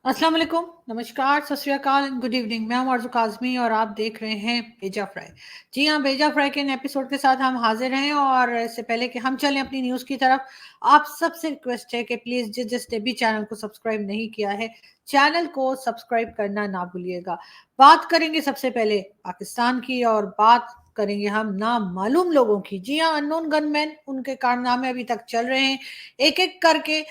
अस्सलाम वालेकुम, नमस्कार, सत श्री अकाल एंड गुड इवनिंग। मैं हूं आरज़ू काज़मी और आप देख रहे हैं भेजा फ्राई। जी हाँ, भेजा फ्राई के इन एपिसोड के साथ हम हाजिर हैं और इससे पहले कि हम चलें अपनी न्यूज़ की तरफ, आप सबसे रिक्वेस्ट है कि प्लीज़ जिसने भी चैनल को सब्सक्राइब नहीं किया है, चैनल को सब्सक्राइब करना ना भूलिएगा। बात करेंगे सबसे पहले पाकिस्तान की और बात करेंगे हम नामालूम लोगों की। जी हाँ, अननोन गनमैन, उनके कारनामे अभी तक चल रहे हैं। एक-एक करके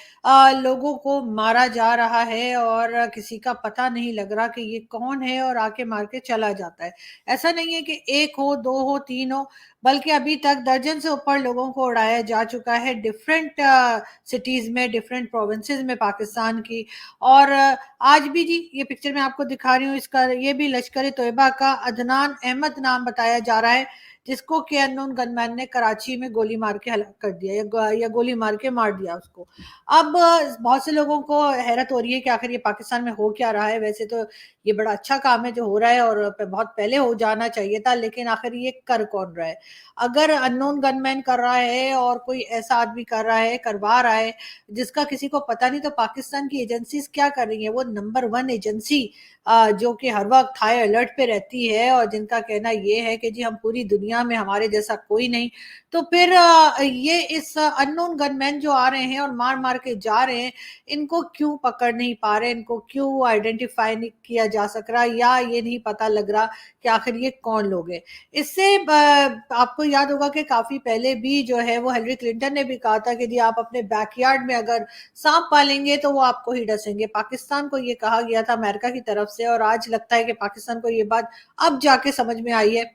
लोगों को मारा जा रहा है और किसी का पता नहीं लग रहा कि ये कौन है और आके मार के चला जाता है। ऐसा नहीं है कि 1 हो, 2 हो, 3 हो, बल्कि अभी तक दर्जन से ऊपर लोगों को उड़ाया जा चुका है डिफरेंट सिटीज़ में, डिफरेंट प्रोविंसेस में पाकिस्तान की। और आज भी जी ये पिक्चर मैं आपको दिखा रही हूँ, इसका ये भी लश्कर-ए-तोयबा का अदनान अहमद नाम बताया जा रहा है, जिसको कि अननोन गनमैन ने कराची में गोली मार के हलाक कर दिया या गोली मार के मार दिया उसको। अब बहुत से लोगों को हैरत हो रही है कि आखिर ये पाकिस्तान में हो क्या रहा है। वैसे तो ये बड़ा अच्छा काम है जो हो रहा है और बहुत पहले हो जाना चाहिए था, लेकिन आखिर ये कर कौन रहा है? अगर अननोन गनमैन कर रहा है और कोई ऐसा आदमी कर रहा है, करवा रहा है, जिसका किसी को पता नहीं, तो पाकिस्तान की एजेंसीज़ क्या कर रही हैं? वो नंबर 1 एजेंसी जो कि हर वक़्त हाई अलर्ट पे रहती है और जिनका कहना ये है कि जी हम पूरी दुनिया में हमारे जैसा कोई नहीं। तो फिर ये इस अननोन गनमैन जो आ रहे हैं और मार-मार के जा रहे हैं, इनको क्यों पकड़ नहीं पा रहे, इनको क्यों आइडेंटिफ़ाई नहीं किया जा सक रहा, या ये नहीं पता लग रहा कि आखिर ये कौन लोग हैं। इससे आपको याद होगा कि काफ़ी पहले भी जो है वो हिलरी क्लिंटन ने भी कहा था कि जी आप अपने बैकयार्ड में अगर साँप पालेंगे तो वो आपको ही डसेंगे। पाकिस्तान को ये कहा गया था अमेरिका की तरफ से और आज लगता है कि पाकिस्तान को ये बात अब जाके समझ में आई है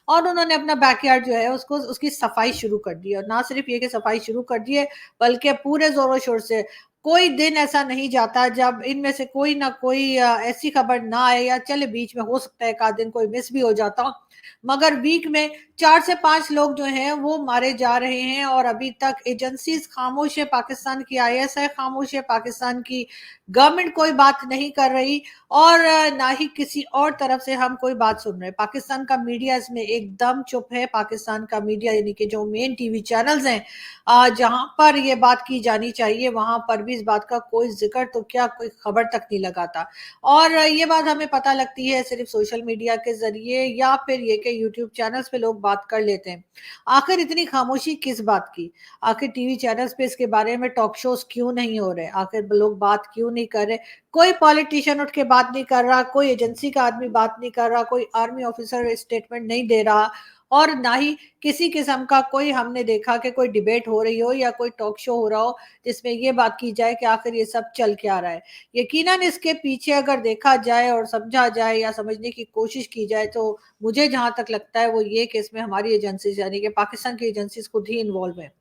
और उन्होंने अपना बैकयार्ड जो है उसको उसकी सफाई शुरू कर दी है। और ना सिर्फ ये कि सफाई शुरू कर दी है, बल्कि पूरे जोरों शोर से कोई दिन ऐसा नहीं जाता जब इनमें से कोई ना कोई ऐसी खबर ना आए, या चले बीच में हो सकता है एक आध दिन कोई मिस भी हो जाता हो, मगर वीक में 4 से 5 लोग जो हैं वो मारे जा रहे हैं और अभी तक एजेंसीज खामोश है, पाकिस्तान की आईएसआई खामोश है, पाकिस्तान की गवर्नमेंट कोई बात नहीं कर रही और ना ही किसी और तरफ से हम कोई बात सुन रहे हैं। पाकिस्तान का मीडिया इसमें एकदम चुप है। पाकिस्तान का मीडिया यानी कि जो मेन टीवी चैनल्स हैं, जहाँ पर ये बात की जानी चाहिए वहाँ पर भी इस बात का कोई ज़िक्र तो क्या, कोई खबर तक नहीं लगाता। और ये बात हमें पता लगती है सिर्फ़ सोशल मीडिया के ज़रिए या फिर ये कि यूट्यूब चैनल्स पे लोग बात कर लेते हैं। आखिर इतनी खामोशी किस बात की? आखिर टीवी चैनल्स पे इसके बारे में टॉक शोज़ क्यों नहीं हो रहे? आखिर लोग बात क्यों नहीं कर रहे? कोई पॉलिटिशियन उठ के बात नहीं कर रहा, कोई एजेंसी का आदमी बात नहीं कर रहा, कोई आर्मी ऑफिसर स्टेटमेंट नहीं दे रहा और ना ही किसी किस्म का कोई हमने देखा कि कोई डिबेट हो रही हो या कोई टॉक शो हो रहा हो जिसमें ये बात की जाए कि आखिर ये सब चल क्या रहा है। यकीनन इसके पीछे अगर देखा जाए और समझा जाए या समझने की कोशिश की जाए, तो मुझे जहाँ तक लगता है वो ये कि इसमें हमारी एजेंसीज़ यानी कि पाकिस्तान की एजेंसीज़ खुद ही इन्वॉल्व हैं।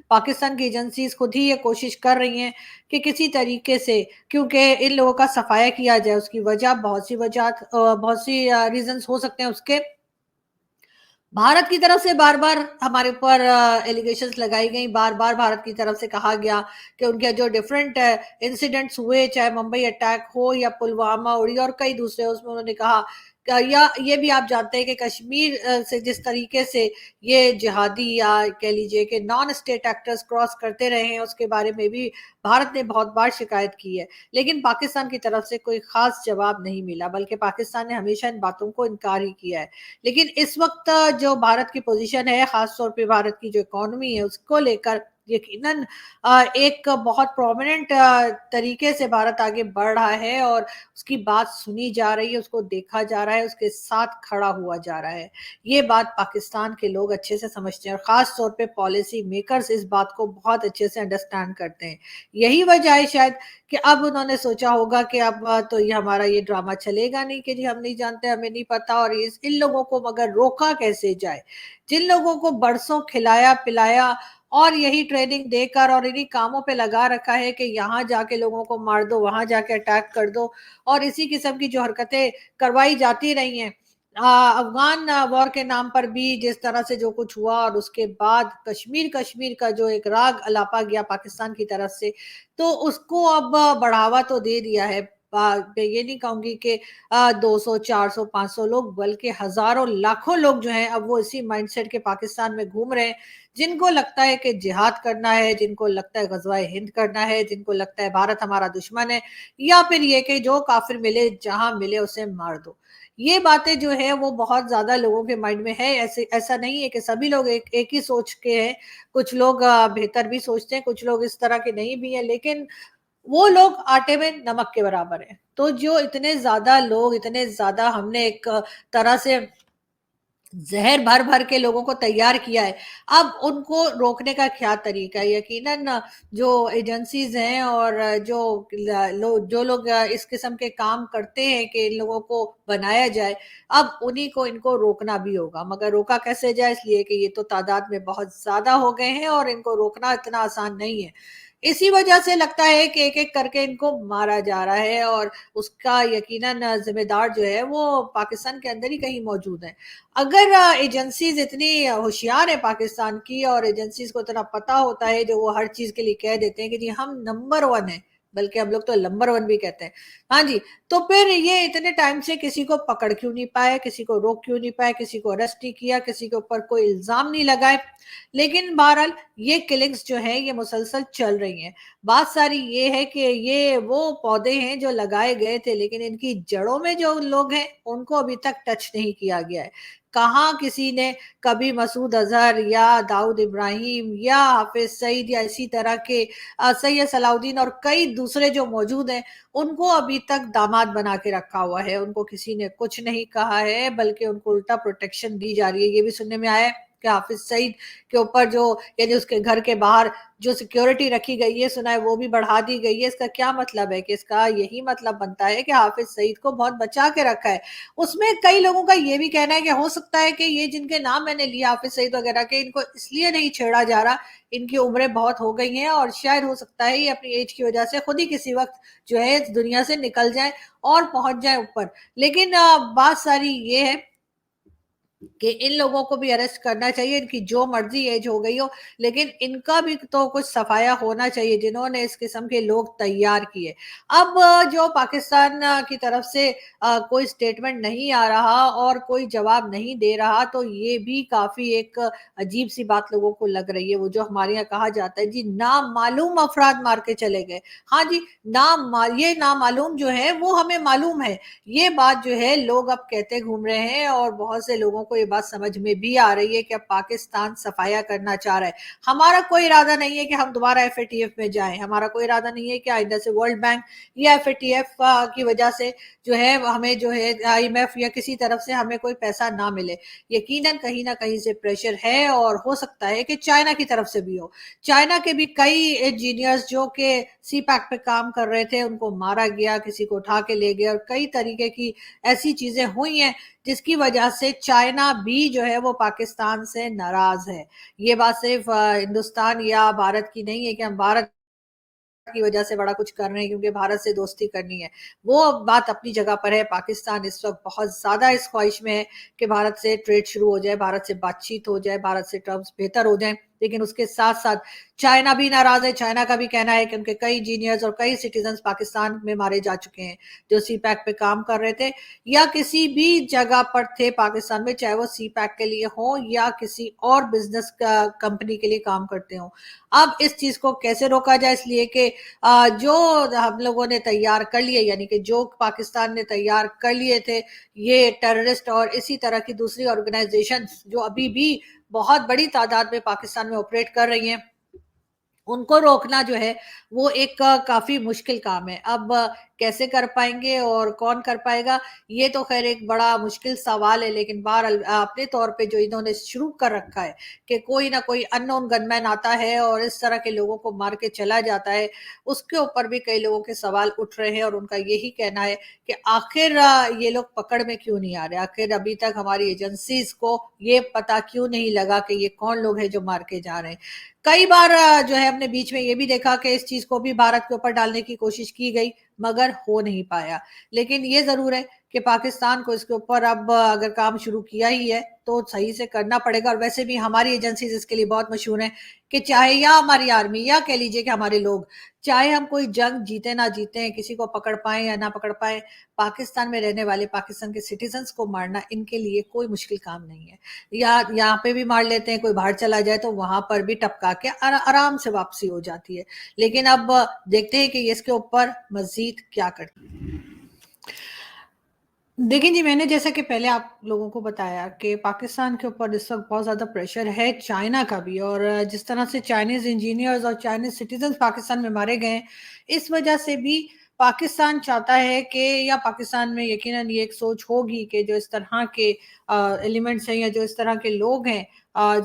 पाकिस्तान की एजेंसीज़ खुद ही ये कोशिश कर रही हैं कि किसी तरीके से, क्योंकि इन लोगों का सफाया किया जाए। उसकी वजह बहुत सी रीज़न्स हो सकते हैं उसके। भारत की तरफ से बार-बार हमारे ऊपर एलिगेशंस लगाई गई, बार-बार भारत की तरफ से कहा गया कि उनके जो डिफरेंट इंसिडेंट्स हुए, चाहे मुंबई अटैक हो या पुलवामा, उड़ी और कई दूसरे, उसमें उन्होंने कहा या ये भी आप जानते हैं कि कश्मीर से जिस तरीके से ये जिहादी या कह लीजिए कि नॉन स्टेट एक्टर्स क्रॉस करते रहे हैं, उसके बारे में भी भारत ने बहुत बार शिकायत की है। लेकिन पाकिस्तान की तरफ से कोई ख़ास जवाब नहीं मिला, बल्कि पाकिस्तान ने हमेशा इन बातों को इनकार ही किया है। लेकिन इस वक़्त जो भारत की पोज़ीशन है, ख़ास तौर पे भारत की जो इकोनॉमी है, उसको लेकर यकीनन एक बहुत प्रोमिनेंट तरीके से भारत आगे बढ़ रहा है और उसकी बात सुनी जा रही है, उसको देखा जा रहा है, उसके साथ खड़ा हुआ जा रहा है। ये बात पाकिस्तान के लोग अच्छे से समझते हैं और ख़ास तौर पे पॉलिसी मेकर्स इस बात को बहुत अच्छे से अंडरस्टैंड करते हैं। यही वजह है शायद कि अब उन्होंने सोचा होगा कि अब तो ये हमारा ये ड्रामा चलेगा नहीं कि जी हम नहीं जानते, हमें नहीं पता और इस इन लोगों को मगर रोका कैसे जाए। जिन लोगों को बरसों खिलाया-पिलाया और यही ट्रेनिंग देकर और इन्हीं कामों पे लगा रखा है कि यहाँ जाके लोगों को मार दो, वहाँ जाके अटैक कर दो और इसी किस्म की जो हरकतें करवाई जाती रही हैं। अफ़गान वॉर के नाम पर भी जिस तरह से जो कुछ हुआ और उसके बाद कश्मीर का जो एक राग अलापा गया पाकिस्तान की तरफ से, तो उसको अब बढ़ावा तो दे दिया है। मैं ये नहीं कहूंगी कि 200 400 500 लोग, बल्कि हजारों लाखों लोग जो हैं अब वो इसी माइंडसेट के पाकिस्तान में घूम रहे हैं, जिनको लगता है कि जिहाद करना है, जिनको लगता है गजवाए हिंद करना है, जिनको लगता है भारत हमारा दुश्मन है, या फिर ये कि जो काफिर मिले जहां मिले उसे मार दो। ये बातें जो है वो बहुत ज्यादा लोगों के माइंड में है। ऐसे ऐसा नहीं है कि सभी लोग एक ही सोच के हैं। कुछ लोग बेहतर भी सोचते हैं, कुछ लोग इस तरह के नहीं भी हैं, लेकिन वो लोग आटे में नमक के बराबर है। तो जो इतने ज्यादा लोग, इतने ज्यादा हमने एक तरह से जहर भर भर के लोगों को तैयार किया है, अब उनको रोकने का क्या तरीका है? यकीनन जो एजेंसीज हैं और जो लोग इस किस्म के काम करते हैं कि इन लोगों को बनाया जाए, अब उन्हीं को इनको रोकना भी होगा। मगर रोका कैसे जाए? इसलिए कि ये तो तादाद में बहुत ज्यादा हो गए हैं और इनको रोकना इतना आसान नहीं है। इसी वजह से लगता है कि एक एक करके इनको मारा जा रहा है, और उसका यकीनन जिम्मेदार जो है वो पाकिस्तान के अंदर ही कहीं मौजूद है। अगर एजेंसीज इतनी होशियार है पाकिस्तान की, और एजेंसीज को इतना पता होता है, जो वो हर चीज के लिए कह देते हैं कि जी हम नंबर वन है, बल्कि हम लोग तो नंबर वन भी कहते हैं, हाँ जी, तो फिर ये इतने टाइम से किसी को पकड़ क्यों नहीं पाए, किसी को रोक क्यों नहीं पाए, किसी को अरेस्ट नहीं किया, किसी के ऊपर कोई इल्जाम नहीं लगाए? लेकिन बहरहाल ये किलिंग्स जो है ये मुसलसल चल रही हैं। बात सारी ये है कि ये वो पौधे हैं जो लगाए गए थे, लेकिन इनकी जड़ों में जो लोग हैं उनको अभी तक टच नहीं किया गया है। कहाँ किसी ने कभी मसूद अजहर या दाऊद इब्राहिम या हाफिज सईद या इसी तरह के सैयद सलाउद्दीन और कई दूसरे जो मौजूद हैं, उनको अभी तक दामाद बना के रखा हुआ है? उनको किसी ने कुछ नहीं कहा है, बल्कि उनको उल्टा प्रोटेक्शन दी जा रही है। ये भी सुनने में आया है कि हाफिज सईद के ऊपर जो, यानी उसके घर के बाहर जो सिक्योरिटी रखी गई है, सुना है वो भी बढ़ा दी गई है। इसका क्या मतलब है? कि इसका यही मतलब बनता है कि हाफिज सईद को बहुत बचा के रखा है। उसमें कई लोगों का ये भी कहना है कि हो सकता है कि ये जिनके नाम मैंने लिए हाफिज सईद वगैरह के, इनको इसलिए नहीं छेड़ा जा रहा, इनकी उम्रें बहुत हो गई हैं, और शायद हो सकता है ये अपनी एज की वजह से खुद ही किसी वक्त जो है इस दुनिया से निकल जाए और पहुंच जाए ऊपर। लेकिन बात सारी ये है कि इन लोगों को भी अरेस्ट करना चाहिए, इनकी जो मर्जी एज हो गई हो, लेकिन इनका भी तो कुछ सफाया होना चाहिए जिन्होंने इस किस्म के लोग तैयार किए। अब जो पाकिस्तान की तरफ से कोई स्टेटमेंट नहीं आ रहा और कोई जवाब नहीं दे रहा, तो ये भी काफी एक अजीब सी बात लोगों को लग रही है। वो जो हमारे यहाँ कहा जाता है जी, नामालूम अफराद मार के चले गए। हाँ जी, ये नामालूम जो है वो हमें मालूम है। ये बात जो है लोग अब कहते घूम रहे हैं, और बहुत से लोगों को ये बात समझ में भी आ रही है कि अब पाकिस्तान सफाया करना चाह रहा है। हमारा कोई इरादा नहीं है कि हम दोबारा एफएटीएफ में जाएं, हमारा कोई इरादा नहीं है कि आइंदा से वर्ल्ड बैंक या एफएटीएफ की वजह से जो है हमें जो है आईएमएफ या किसी तरफ से हमें कोई पैसा ना मिले। यकीनन कहीं ना कहीं से प्रेशर है, और हो सकता है कि चाइना की तरफ से भी हो। चाइना के भी कई इंजीनियर्स जो कि सी पैक पे काम कर रहे थे, उनको मारा गया, किसी को उठा के ले गया, और कई तरीके की ऐसी चीजें हुई हैं जिसकी वजह से चाइना भी जो है वो पाकिस्तान से नाराज है। ये बात सिर्फ हिंदुस्तान या भारत की नहीं है कि हम भारत की वजह से बड़ा कुछ कर रहे हैं क्योंकि भारत से दोस्ती करनी है। वो बात अपनी जगह पर है। पाकिस्तान इस वक्त बहुत ज्यादा इस ख्वाहिश में है कि भारत से ट्रेड शुरू हो जाए, भारत से बातचीत हो जाए, भारत से टर्म्स बेहतर हो जाए। लेकिन उसके साथ साथ चाइना भी नाराज है। चाइना का भी कहना है कि उनके कई इंजीनियर्स और कई सिटीजन पाकिस्तान में मारे जा चुके हैं जो सी पैक पे काम कर रहे थे या किसी भी जगह पर थे पाकिस्तान में, चाहे वो सी पैक के लिए हो या किसी और बिजनेस कंपनी के लिए काम करते हो। अब इस चीज को कैसे रोका जाए? इसलिए कि जो हम लोगों ने तैयार कर लिए, यानी कि जो पाकिस्तान ने तैयार कर लिए थे, ये टेररिस्ट और इसी तरह की दूसरी ऑर्गेनाइजेशन जो अभी भी बहुत बड़ी तादाद में पाकिस्तान में ऑपरेट कर रही हैं, उनको रोकना जो है वो एक काफी मुश्किल काम है। अब कैसे कर पाएंगे और कौन कर पाएगा, ये तो खैर एक बड़ा मुश्किल सवाल है। लेकिन बहरहाल अपने तौर पे जो इन्होंने शुरू कर रखा है कि कोई ना कोई अननोन गनमैन आता है और इस तरह के लोगों को मार के चला जाता है, उसके ऊपर भी कई लोगों के सवाल उठ रहे हैं। और उनका यही कहना है कि आखिर ये लोग पकड़ में क्यों नहीं आ रहे, आखिर अभी तक हमारी एजेंसीज को ये पता क्यों नहीं लगा कि ये कौन लोग हैं जो मार के जा रहे हैं। कई बार जो है हमने बीच में ये भी देखा कि इस चीज को भी भारत के ऊपर डालने की कोशिश की गई, मगर हो नहीं पाया। लेकिन ये जरूर है کہ پاکستان کو اس کے اوپر اب اگر کام شروع کیا ہی ہے تو صحیح سے کرنا پڑے گا. اور ویسے بھی ہماری ایجنسیز اس کے لیے بہت مشہور ہیں کہ چاہے یا ہماری آرمی یا کہہ لیجیے کہ ہمارے لوگ چاہے ہم کوئی جنگ جیتے نہ جیتے کسی کو پکڑ پائیں یا نہ پکڑ پائیں, پاکستان میں رہنے والے پاکستان کے سٹیزنز کو مارنا ان کے لیے کوئی مشکل کام نہیں ہے. یا یہاں پہ بھی مار لیتے ہیں, کوئی باہر چلا جائے تو وہاں پر بھی ٹپکا کے آرام سے واپسی ہو جاتی ہے. لیکن اب دیکھتے ہیں کہ اس کے اوپر مزید کیا کرتے ہیں. دیکھیں جی, میں نے جیسا کہ پہلے آپ لوگوں کو بتایا کہ پاکستان کے اوپر اس وقت بہت زیادہ پریشر ہے چائنا کا بھی, اور جس طرح سے چائنیز انجینئرز اور چائنیز سٹیزنز پاکستان میں مارے گئے ہیں, اس وجہ سے بھی پاکستان چاہتا ہے کہ, یا پاکستان میں یقیناً یہ ایک سوچ ہوگی کہ جو اس طرح کے ایلیمنٹس ہیں یا جو اس طرح کے لوگ ہیں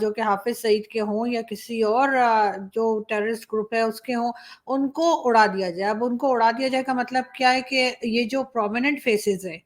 جو کہ حافظ سعید کے ہوں یا کسی اور جو ٹیررسٹ گروپ ہے اس کے ہوں, ان کو اڑا دیا جائے. اب ان کو اڑا دیا جائے کا مطلب کیا ہے کہ یہ جو پرومیننٹ فیسز ہیں,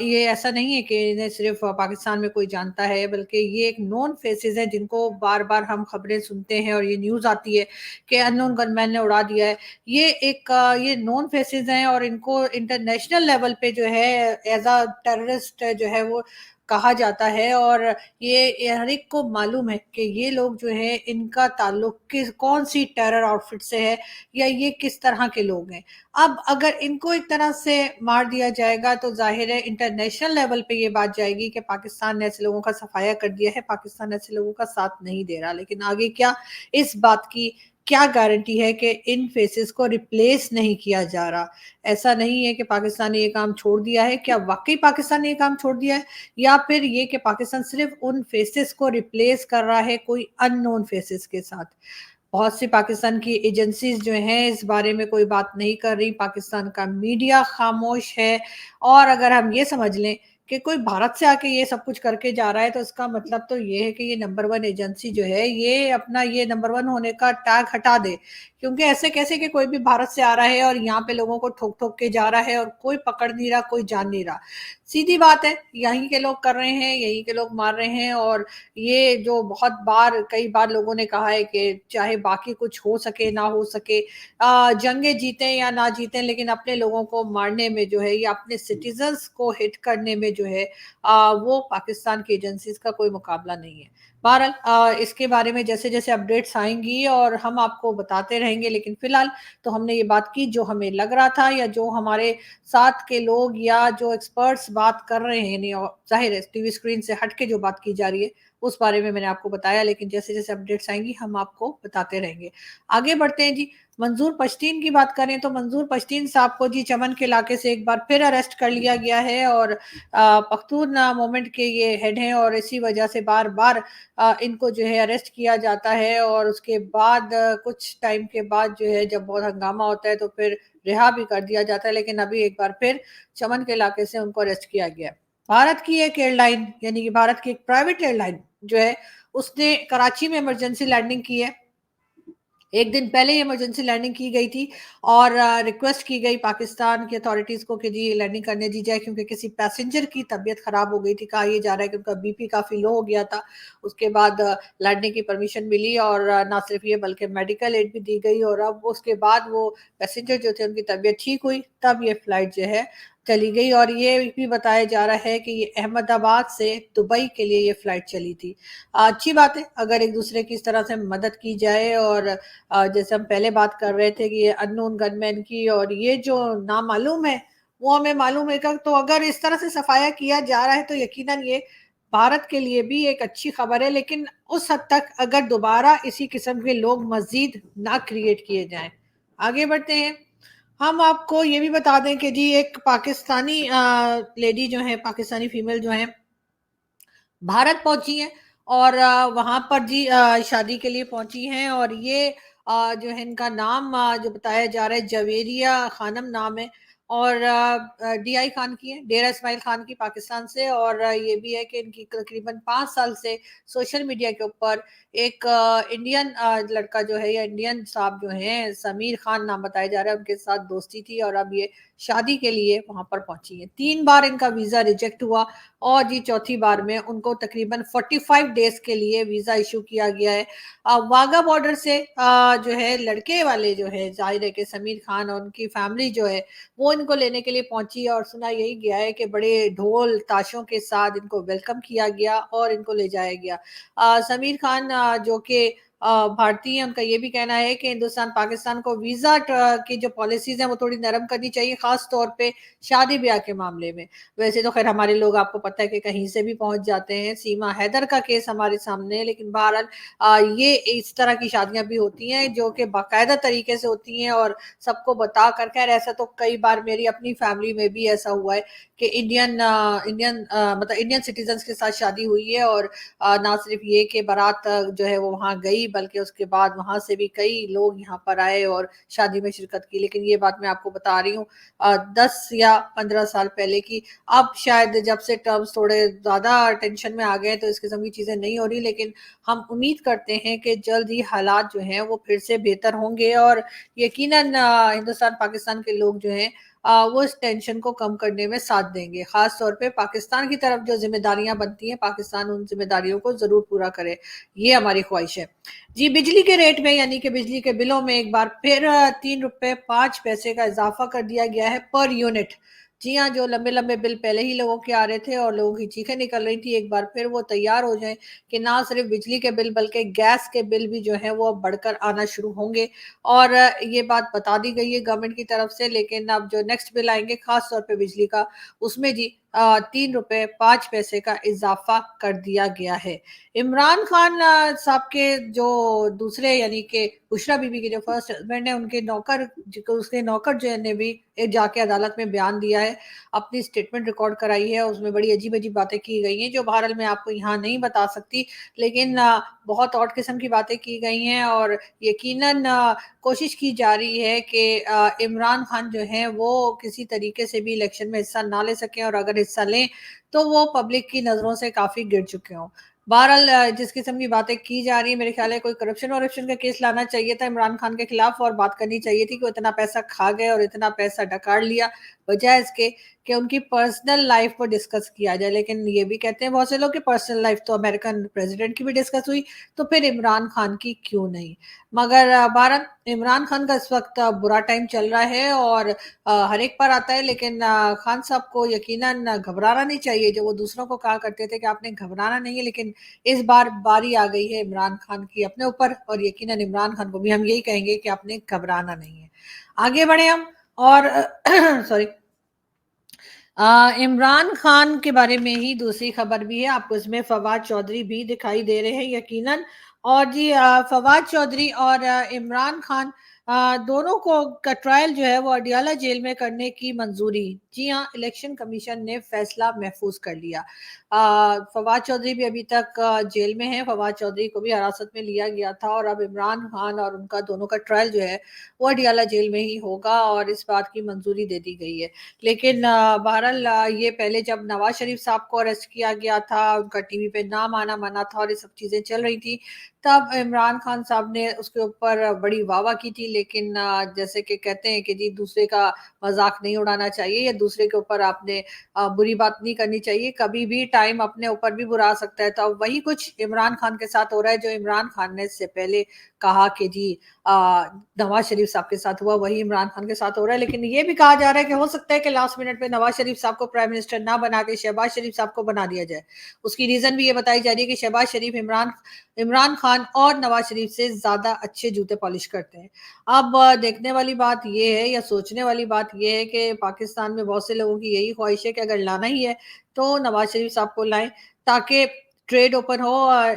یہ ایسا نہیں ہے کہ انہیں صرف پاکستان میں کوئی جانتا ہے, بلکہ یہ ایک نون فیسز ہیں جن کو بار بار ہم خبریں سنتے ہیں اور یہ نیوز آتی ہے کہ ان نون گن مین نے اڑا دیا ہے. یہ نون فیسز ہیں اور ان کو انٹرنیشنل لیول پہ جو ہے ایز اے ٹیررسٹ جو ہے وہ کہا جاتا ہے, اور یہ ہر ایک کو معلوم ہے کہ یہ لوگ جو ہے ان کا تعلق کون سی ٹیرر آؤٹ فٹ سے ہے یا یہ کس طرح کے لوگ ہیں. اب اگر ان کو ایک طرح سے مار دیا جائے گا تو ظاہر ہے انٹرنیشنل لیول پہ یہ بات جائے گی کہ پاکستان نے ایسے لوگوں کا صفایا کر دیا ہے, پاکستان ایسے لوگوں کا ساتھ نہیں دے رہا. لیکن آگے کیا, اس بات کی کیا گارنٹی ہے کہ ان فیسز کو ریپلیس نہیں کیا جا رہا؟ ایسا نہیں ہے کہ پاکستان نے یہ کام چھوڑ دیا ہے. کیا واقعی پاکستان نے یہ کام چھوڑ دیا ہے, یا پھر یہ کہ پاکستان صرف ان فیسز کو ریپلیس کر رہا ہے کوئی ان نون فیسز کے ساتھ؟ بہت سی پاکستان کی ایجنسیز جو ہیں اس بارے میں کوئی بات نہیں کر رہی, پاکستان کا میڈیا خاموش ہے. اور اگر ہم یہ سمجھ لیں کہ کوئی بھارت سے آ کے یہ سب کچھ کر کے جا رہا ہے تو اس کا مطلب تو یہ ہے کہ یہ نمبر 1 ایجنسی جو ہے یہ اپنا یہ نمبر 1 ہونے کا ٹیگ ہٹا دے. کیونکہ ایسے کیسے کہ کوئی بھی بھارت سے آ رہا ہے اور یہاں پہ لوگوں کو ٹھوک ٹھوک کے جا رہا ہے اور کوئی پکڑ نہیں رہا, کوئی جان نہیں رہا. سیدھی بات ہے, یہیں کے لوگ کر رہے ہیں, یہیں کے لوگ مار رہے ہیں. اور یہ جو بہت بار کئی بار لوگوں نے کہا ہے کہ چاہے باقی کچھ ہو سکے نہ ہو سکے, جنگیں جیتیں یا نہ جیتیں, لیکن اپنے لوگوں کو مارنے میں جو ہے یا اپنے سٹیزنز کو ہٹ کرنے میں جو ہے وہ پاکستان کی ایجنسیز کا کوئی مقابلہ نہیں ہے. بہرحال اس کے بارے میں جیسے جیسے اپڈیٹس آئیں گی اور ہم آپ کو بتاتے رہیں گے, لیکن فی الحال تو ہم نے یہ بات کی جو ہمیں لگ رہا تھا یا جو ہمارے ساتھ کے لوگ یا جو ایکسپرٹس بات کر رہے ہیں, یعنی ظاہر ہے ٹی وی اسکرین سے ہٹ کے جو بات کی جا رہی ہے اس بارے میں نے آپ کو بتایا. لیکن جیسے جیسے اپڈیٹس آئیں گی ہم آپ کو بتاتے رہیں گے. آگے بڑھتے ہیں جی. منظور پشتین کی بات کریں تو منظور پشتین صاحب کو جی چمن کے علاقے سے ایک بار پھر اریسٹ کر لیا گیا ہے, اور پختون موومنٹ کے یہ ہیڈ ہیں اور اسی وجہ سے بار بار ان کو جو ہے اریسٹ کیا جاتا ہے. اور اس کے بعد کچھ ٹائم کے بعد جو ہے جب بہت ہنگامہ ہوتا ہے تو پھر رہا بھی کر دیا جاتا ہے. لیکن ابھی ایک بار پھر چمن کے علاقے سے ان کو اریسٹ کیا گیا. بھارت کی ایک ایئر لائن یعنی کہ بھارت کی ایک پرائیویٹ ایئر لائن جو ہے اس نے کراچی میں ایمرجنسی لینڈنگ کی ہے. ایک دن پہلے ہی ایمرجنسی لینڈنگ کی گئی تھی اور ریکویسٹ کی گئی پاکستان کی اتھارٹیز کو کہ جی لینڈنگ کرنے دی جائے, کیونکہ کسی پیسنجر کی طبیعت خراب ہو گئی تھی. کہا یہ جا رہا ہے کہ ان کا بی پی کافی لو ہو گیا تھا. اس کے بعد لینڈنگ کی پرمیشن ملی اور نہ صرف یہ بلکہ میڈیکل ایڈ بھی دی گئی, اور اب اس کے بعد وہ پیسنجر جو تھے ان کی طبیعت ٹھیک ہوئی تب یہ فلائٹ جو ہے چلی گئی. اور یہ بھی بتایا جا رہا ہے کہ یہ احمد آباد سے دبئی کے لیے یہ فلائٹ چلی تھی. اچھی بات ہے اگر ایک دوسرے کی اس طرح سے مدد کی جائے. اور جیسے ہم پہلے بات کر رہے تھے کہ یہ ان نون گن مین کی اور یہ جو نامعلوم ہے وہ ہمیں معلوم ہے کہ تو اگر اس طرح سے صفایا کیا جا رہا ہے تو یقیناً یہ بھارت کے لیے بھی ایک اچھی خبر ہے. لیکن اس حد تک اگر دوبارہ اسی قسم کے لوگ مزید نہ کریٹ کیے جائیں. آگے بڑھتے ہیں. ہم آپ کو یہ بھی بتا دیں کہ جی ایک پاکستانی لیڈی جو ہے, پاکستانی فیمیل جو ہیں بھارت پہنچی ہیں اور وہاں پر جی شادی کے لیے پہنچی ہیں. اور یہ جو ہے ان کا نام جو بتایا جا رہا ہے جویریہ خانم نام ہے, اور ڈی آئی خان کی ہے, ڈیرہ اسماعیل خان کی, پاکستان سے. اور یہ بھی ہے کہ ان کی تقریباً 5 سال سے سوشل میڈیا کے اوپر ایک انڈین لڑکا جو ہے یا انڈین صاحب جو ہیں سمیر خان نام بتایا جا رہا ہے ان کے ساتھ دوستی تھی, اور اب یہ شادی کے لیے وہاں پر پہنچی ہیں. 3 بار ان کا ویزا ریجیکٹ ہوا اور جی چوتھی بار میں ان کو تقریباً 45 ڈیز کے لیے ویزا ایشو کیا گیا ہے. واگا بارڈر سے جو ہے لڑکے والے جو ہے ظاہر ہے کہ سمیر خان اور ان کی فیملی جو ہے وہ इनको लेने के लिए पहुंची और सुना यही गया है कि बड़े ढोल ताशों के साथ इनको वेलकम किया गया और इनको ले जाया गया। समीर खान जो कि भारतीय हैं, उनका ये भी कहना है कि हिंदुस्तान पाकिस्तान को वीजा की जो पॉलिसीज हैं वो थोड़ी नरम करनी चाहिए, खास तौर पे शादी ब्याह के मामले में। वैसे तो खैर हमारे लोग आपको पता है कि कहीं से भी पहुंच जाते हैं। सीमा हैदर का केस हमारे सामने है, लेकिन बहरहाल ये इस तरह की शादियां भी होती हैं जो कि बाकायदा तरीके से होती हैं और सबको बता कर। खैर ऐसा तो कई बार मेरी अपनी फैमिली में भी ऐसा हुआ है कि मतलब इंडियन सिटीजन के साथ शादी हुई है और ना सिर्फ ये कि बारात जो है वो वहां गई, बल्कि उसके बाद वहां से भी कई लोग यहाँ पर आए और शादी में शिरकत की। लेकिन ये बात मैं आपको बता रही हूँ 10 या 15 साल पहले की। अब शायद जब से टर्म्स थोड़े ज्यादा टेंशन में आ गए तो इस किस्म की चीजें नहीं हो रही, लेकिन हम उम्मीद करते हैं कि जल्द ही हालात जो हैं वो फिर से बेहतर होंगे और यकीनन हिंदुस्तान पाकिस्तान के लोग जो हैं वो इस टेंशन को कम करने में साथ देंगे। खास तौर पे पाकिस्तान की तरफ जो जिम्मेदारियां बनती हैं, पाकिस्तान उन जिम्मेदारियों को जरूर पूरा करे, ये हमारी ख्वाहिश है। जी, बिजली के रेट में यानी कि बिजली के बिलों में एक बार फिर 3 रुपए 5 पैसे का इजाफा कर दिया गया है पर यूनिट। जी हाँ, जो लंबे लंबे बिल पहले ही लोगों के आ रहे थे और लोगों की चीखें निकल रही थी, एक बार फिर वो तैयार हो जाएं कि ना सिर्फ बिजली के बिल बल्कि गैस के बिल भी जो है वो अब बढ़कर आना शुरू होंगे। और ये बात बता दी गई है गवर्नमेंट की तरफ से, लेकिन अब जो नेक्स्ट बिल आएंगे खास तौर पे बिजली का, उसमें जी 3 रुपए 5 पैसे का इजाफा कर दिया गया है। इमरान खान साहब के जो दूसरे यानी कि बुशरा बीबी के जो फर्स्ट हस्बैंड है, उनके नौकर उसके नौकर जो है ने भी एक जाके अदालत में बयान दिया है, अपनी स्टेटमेंट रिकॉर्ड कराई है। उसमें बड़ी अजीब अजीब बातें की गई हैं जो बहरहाल मैं आपको यहाँ नहीं बता सकती, लेकिन बहुत ऑड किस्म की बातें की गई हैं और यकीनन कोशिश की जा रही है कि इमरान खान जो है वो किसी तरीके से भी इलेक्शन में हिस्सा ना ले सकें, और अगर हिस्सा लें तो वो पब्लिक की नजरों से काफी गिर चुके हों। बहरहाल जिस किस्म की बातें की जा रही है, मेरे ख्याल है कोई करप्शन वरप्शन का केस लाना चाहिए था इमरान खान के खिलाफ और बात करनी चाहिए थी कि वो इतना पैसा खा गए और इतना पैसा डकार लिया, बजाय इसके कि उनकी पर्सनल लाइफ को डिस्कस किया जाए। लेकिन ये भी कहते हैं बहुत से लोग कि पर्सनल लाइफ तो अमेरिकन प्रेसिडेंट की भी डिस्कस हुई, तो फिर इमरान खान की क्यों नहीं। मगर भारत इमरान खान का इस वक्त बुरा टाइम चल रहा है और हर एक पर आता है, लेकिन खान साहब को यकीनन घबराना नहीं चाहिए। जो वो दूसरों को कहा करते थे कि आपने घबराना नहीं है, लेकिन इस बार बारी आ गई है इमरान खान की अपने ऊपर, और यकीनन इमरान खान को भी हम यही कहेंगे कि आपने घबराना नहीं है। आगे बढ़े हम और सॉरी, इमरान खान के बारे में ही दूसरी खबर भी है आपको, इसमें फवाद चौधरी भी दिखाई दे रहे हैं यकीनन। और जी फवाद चौधरी और इमरान खान दोनों को का ट्रायल जो है वो अडियाला जेल में करने की मंजूरी। जी हाँ, इलेक्शन कमीशन ने फैसला महफूज कर लिया। फवाद चौधरी भी अभी तक जेल में है। फवाद चौधरी को भी हिरासत में लिया गया था और अब इमरान खान और उनका दोनों का ट्रायल जो है वो अडियाला जेल में ही होगा और इस बात की मंजूरी दे दी गई है। लेकिन बहरहाल ये पहले जब नवाज शरीफ साहब को अरेस्ट किया गया था, उनका टीवी पे नाम आना मना था और ये सब चीजें चल रही थी, तब इमरान खान साहब ने उसके ऊपर बड़ी वाहवाह की थी। लेकिन जैसे कि कहते हैं कि जी दूसरे का मजाक नहीं उड़ाना चाहिए या दूसरे के ऊपर आपने बुरी बात नहीं करनी चाहिए, कभी भी टाइम अपने ऊपर भी बुरा आ सकता है। तो अब वही कुछ इमरान खान के साथ हो रहा है जो इमरान खान ने इससे पहले कहा कि जी नवाज शरीफ साहब के साथ हुआ, वही इमरान खान के साथ हो रहा है। लेकिन ये भी कहा जा रहा है कि हो सकता है कि लास्ट मिनट में नवाज शरीफ साहब को प्राइम मिनिस्टर ना बना के शहबाज शरीफ साहब को बना दिया जाए। उसकी रीजन भी ये बताई जा रही है कि शहबाज शरीफ इमरान खान और नवाज शरीफ से ज्यादा अच्छे जूते पॉलिश करते हैं। अब देखने वाली बात यह है या सोचने वाली बात यह है कि पाकिस्तान में बहुत से लोगों की यही ख्वाहिश है कि अगर लाना ही है तो नवाज शरीफ साहब को लाएं, ताकि ट्रेड ओपन हो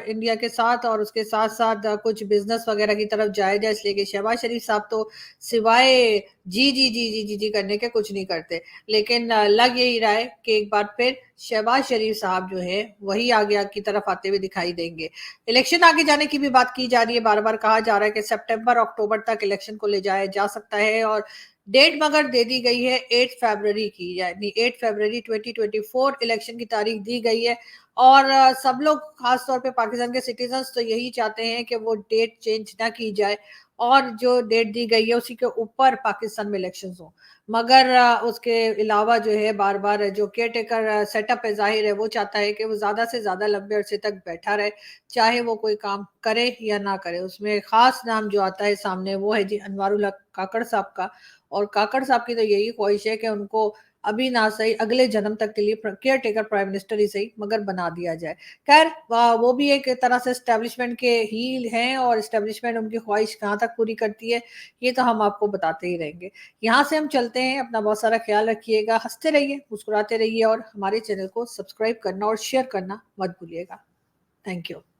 इंडिया के साथ और उसके साथ साथ कुछ बिजनेस वगैरह की तरफ जाया जाए। इसलिए कि शहबाज शरीफ साहब तो सिवाय जी जी जी जी जी जी करने के कुछ नहीं करते। लेकिन लग यही रहा है कि एक बार फिर शहबाज शरीफ साहब जो है वही आगे की तरफ आते हुए दिखाई देंगे। इलेक्शन आगे जाने की भी बात की जा रही है, बार बार कहा जा रहा है कि सितंबर अक्टूबर तक इलेक्शन को ले जाया जा सकता है और डेट मगर दे दी गई है 8 फरवरी की, यानी 8 फरवरी 2024 इलेक्शन की तारीख दी गई है। और सब लोग खास तौर पे पाकिस्तान के सिटीजन्स तो यही चाहते हैं कि वो डेट चेंज ना की जाए और जो डेट दी गई है उसी के ऊपर पाकिस्तान में इलेक्शंस हो। मगर उसके अलावा जो है बार बार जो केयर टेकर सेटअप है, जाहिर है वो चाहता है कि वो ज़्यादा से ज़्यादा लंबे अरसे तक बैठा रहे, चाहे वो कोई काम करे या ना करे। उसमें ख़ास नाम जो आता है सामने वो है जी अनवारुल हक काकड़ साहब का। और काकड़ साहब की तो यही ख्वाहिश है कि उनको अभी ना सही अगले जन्म तक के लिए केयर टेकर प्राइम मिनिस्टर ही सही मगर बना दिया जाए। खैर वो भी एक तरह से एस्टेब्लिशमेंट के ही हैं और एस्टेब्लिशमेंट उनकी ख्वाहिश कहाँ तक पूरी करती है ये तो हम आपको बताते ही रहेंगे। यहाँ से हम चलते हैं, अपना बहुत सारा ख्याल रखिएगा, हंसते रहिए, मुस्कुराते रहिए और हमारे चैनल को सब्सक्राइब करना और शेयर करना मत भूलिएगा। Thank you.